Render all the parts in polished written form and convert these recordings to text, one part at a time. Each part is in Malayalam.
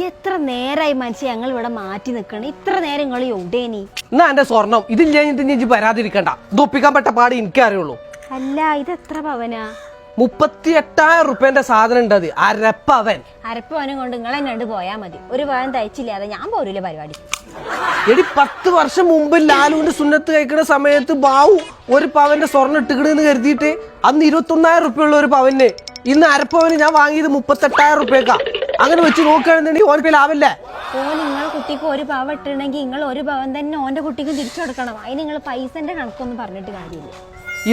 എത്ര നേരായി മനുഷ്യ ഞങ്ങൾ ഇവിടെ മാറ്റി നിൽക്കണം. ഇത്ര നേരം നിങ്ങൾ എവിടേനി? എന്നാ എന്റെ സ്വർണം ഇതില്ല ഇനി വരാതിരിക്കണ്ട. ഇത് ഒപ്പിക്കാൻ പറ്റ പാട് എനിക്കേ അറിയുള്ളൂ. അല്ല ഇത് എത്ര പവനാ? 38,000 റുപ്യന്റെ സാധനം ഉണ്ട്. അത് അരപ്പവൻ. അരപ്പവനും കൊണ്ട് നിങ്ങൾ എന്നെ കണ്ട് പോയാ മതി. ഒരു പവൻ തയ്ച്ചില്ലാതെ ഞാൻ പോരൂല പരിപാടി. എടി 10 വർഷം മുമ്പ് ലാലുവിന്റെ സുന്നത്ത് കഴിക്കുന്ന സമയത്ത് ബാവു ഒരു പവന്റെ സ്വർണ്ണം ഇട്ടുകിടെന്ന് കരുതിയിട്ട് അന്ന് 21,000 റുപ്യ ഉള്ള ഒരു പവന് ഇന്ന് അരപ്പവന് ഞാൻ വാങ്ങിയത് 38,000 റുപ്യക്കാ. അങ്ങനെ വെച്ച് നോക്കുകയാണെന്നുണ്ടെങ്കിൽ ഓനക്ക് ലാഭല്ലേ? നിങ്ങളെ കുട്ടിക്ക് ഒരു പവൻ ഇട്ടുണ്ടെങ്കിൽ നിങ്ങൾ ഒരു പവൻ തന്നെ ഓന്റെ കുട്ടിക്ക് തിരിച്ചു കൊടുക്കണം. അതിന് നിങ്ങൾ പൈസന്റെ കണക്കൊന്നും പറഞ്ഞിട്ട് കാര്യമില്ല.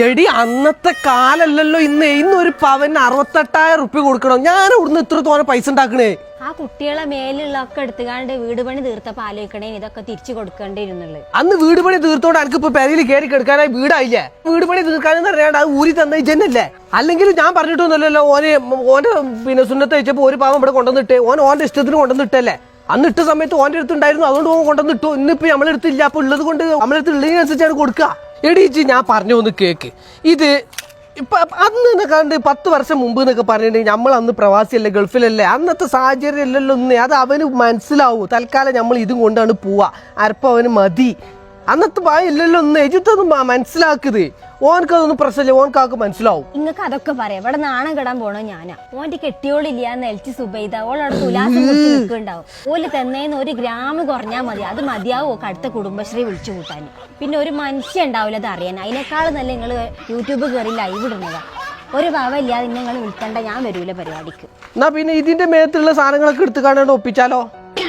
എടി അന്നത്തെ കാലല്ലല്ലോ ഇന്ന് ഒരു പവന് 68,000 റുപ്യ കൊടുക്കണം. ഞാൻ ഇവിടുന്ന് ഇത്ര തോന്നെ പൈസ ഉണ്ടാക്കണേ. ആ കുട്ടികളെ മേലുള്ള ഒക്കെ എടുത്തുകാണ്ട് വീട് പണി തീർത്തപ്പോ ആലോചിക്കണേ ഇതൊക്കെ തിരിച്ചു കൊടുക്കേണ്ടിയിരുന്നുള്ളത്. അന്ന് വീട് പണി തീർത്തോണ്ട് എനിക്ക് ഇപ്പൊ പെരയിൽ കയറി കിടക്കാനായി വീടായില്ലേ? വീട് പണി തീർക്കാനെന്ന് അറിയാണ്ട് അത് ഊരി തന്ന ജനല്ലേ? അല്ലെങ്കിൽ ഞാൻ പറഞ്ഞിട്ടൊന്നുമല്ലല്ലോ ഓന്റെ സുന്നത്ത് വെച്ചപ്പോ ഒരു പാവം ഇവിടെ കൊണ്ടുവന്നിട്ട് ഓന്റെ ഇഷ്ടത്തിന് കൊണ്ടുവന്നിട്ടല്ലേ? അന്ന് ഇട്ട സമയത്ത് ഓന്റെ അടുത്തുണ്ടായിരുന്നു, അതുകൊണ്ട് ഓൻ കൊണ്ടുവന്നിട്ടു. ഇന്നിപ്പോ നമ്മളെടുത്തില്ല, അപ്പൊ ഉള്ളത് കൊണ്ട് നമ്മളെടുത്ത് ഉള്ളതിനനുസരിച്ചാണ് കൊടുക്കുക. എടീച്ച് ഞാൻ പറഞ്ഞു ഒന്ന് കേക്ക്. ഇത് ഇപ്പൊ അന്ന് കണ്ട് 10 വർഷം മുമ്പ് എന്നൊക്കെ പറഞ്ഞിട്ടുണ്ടെങ്കിൽ നമ്മൾ അന്ന് പ്രവാസിയല്ലേ, ഗൾഫിലല്ലേ? അന്നത്തെ സാഹചര്യം അല്ലല്ലോ ഒന്ന്. അത് അവന് മനസ്സിലാവൂ. തൽക്കാലം നമ്മൾ ഇതും കൊണ്ടാണ് പോവാ. അരപ്പം അവന് മതി. അന്നത്തെ ഇല്ലല്ലോ ഒന്ന്. എഴുത്തൊന്നും മനസ്സിലാക്കുന്നത് ഓനക്കതൊന്നും പ്രശ്നമില്ല. ഓനക്കാർക്ക് മനസ്സിലാവും. നിങ്ങൾക്ക് അതൊക്കെ പറയാം. ഇവിടെ നാണം കെടാൻ പോണോ ഞാനാ? ഓന്റെ കെട്ടിയോളില്ല നെൽച്ചി സുബൈദ ഓളവിടെ തുലാസം കുറിച്ച് നിൽക്കുന്നുണ്ടാവും. ഓല് തന്നേന്ന് 1 ഗ്രാം കുറഞ്ഞാൽ മതി. അത് മതിയാവും അടുത്ത കുടുംബശ്രീ വിളിച്ചു കൂട്ടാൻ. പിന്നെ ഒരു മനുഷ്യ ഉണ്ടാവില്ല അത് അറിയാൻ. അതിനേക്കാളും നല്ല നിങ്ങൾ യൂട്യൂബ് കയറി ലൈവ് ഇടുന്നതാ. ഒരു പാവ ഇല്ലാതെ നിങ്ങൾ വിളിക്കണ്ട, ഞാൻ വരൂല പരിപാടിക്ക്. എന്നാ പിന്നെ ഇതിന്റെ മേത്തുള്ള സാധനങ്ങളൊക്കെ എടുത്ത് കാണാണ്ട് ഒപ്പിച്ചാലോ?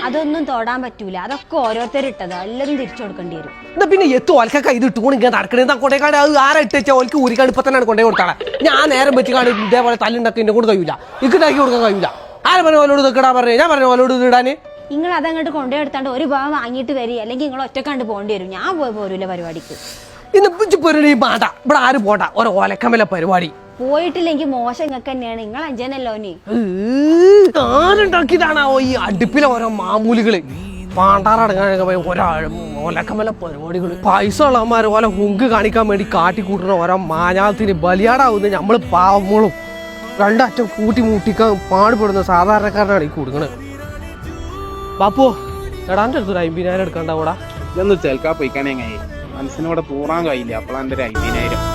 അതൊന്നും തൊടാൻ പറ്റൂല. അതൊക്കെ ഓരോരുത്തർ ഇട്ടത്, എല്ലാവരും തിരിച്ചു കൊടുക്കേണ്ടി വരും. എന്നാ പിന്നെ ഓൽക്കൊക്കെ ഇത് ഇട്ടുകൊണ്ട് ഇങ്ങനെ നടക്കണേ കൊണ്ടേക്കാട് അത് ആരാ ഇട്ടാ ഓൽക്ക് ഊരിക്കാട് ഇപ്പൊ തന്നെ കൊണ്ടേ കൊടുത്താളെ. ഞാൻ നേരം വെച്ച് കാണും ഇതേപോലെ തല്ലുണ്ടാക്കി എന്നെ കൊണ്ട് കഴിയൂല, ഇണ്ടാക്കി കൊടുക്കാൻ കഴിയൂല. ആരെ പറഞ്ഞ ഓലോട് ഇടാൻ പറഞ്ഞേ? ഞാൻ പറഞ്ഞ ഓലോട് ഇത് ഇടാന്. നിങ്ങൾ അതങ്ങോട്ട് കൊണ്ടേ എടുത്താണ്ട് ഒരു ഭാവം വാങ്ങിയിട്ട് വരി, അല്ലെങ്കിൽ നിങ്ങൾ ഒറ്റക്കാണ്ട് പോകേണ്ടി വരും. ഞാൻ പോരൂല പരിപാടിക്ക്. ഇന്ന് പിടിച്ച് മാണ്ട ഇവിടെ ആരും പോണ്ട. ഓരോ ഓലക്കമ്മല പരിപാടി പോയിട്ടില്ലെങ്കിൽ മോശം നിങ്ങൾക്ക് തന്നെയാണ്. നിങ്ങൾ അഞ്ചനല്ലോ ആരുണ്ടാക്കിയതാണോ ഈ അടുപ്പിലെ ഓരോ മാമൂലികള്? പാണ്ടാറടങ്ങാൻ ഓലക്കമ്മല പരിപാടികള്. പൈസ ഉള്ളമാര് ഓല ഹുങ്ക് കാണിക്കാൻ വേണ്ടി കാട്ടിക്കൂട്ടുന്ന ഓരോ മാനാത്തിന് ബലിയാടാവുന്ന നമ്മള് പാവങ്ങളും രണ്ടറ്റം കൂട്ടി മൂട്ടിക്കാൻ പാടുപെടുന്ന സാധാരണക്കാരനാണ് ഈ കൊടുക്കണത്. ബാപ്പോ എടാൻ്റെ അടുത്തൊരു 50,000 എടുക്കണ്ടാവൂടാ. ഇതൊന്ന് ചേൽക്കാ പോയിക്കാണേ മനസ്സിനോടെ തൂറാൻ കഴിയില്ല. അപ്പോഴാണ് 50,000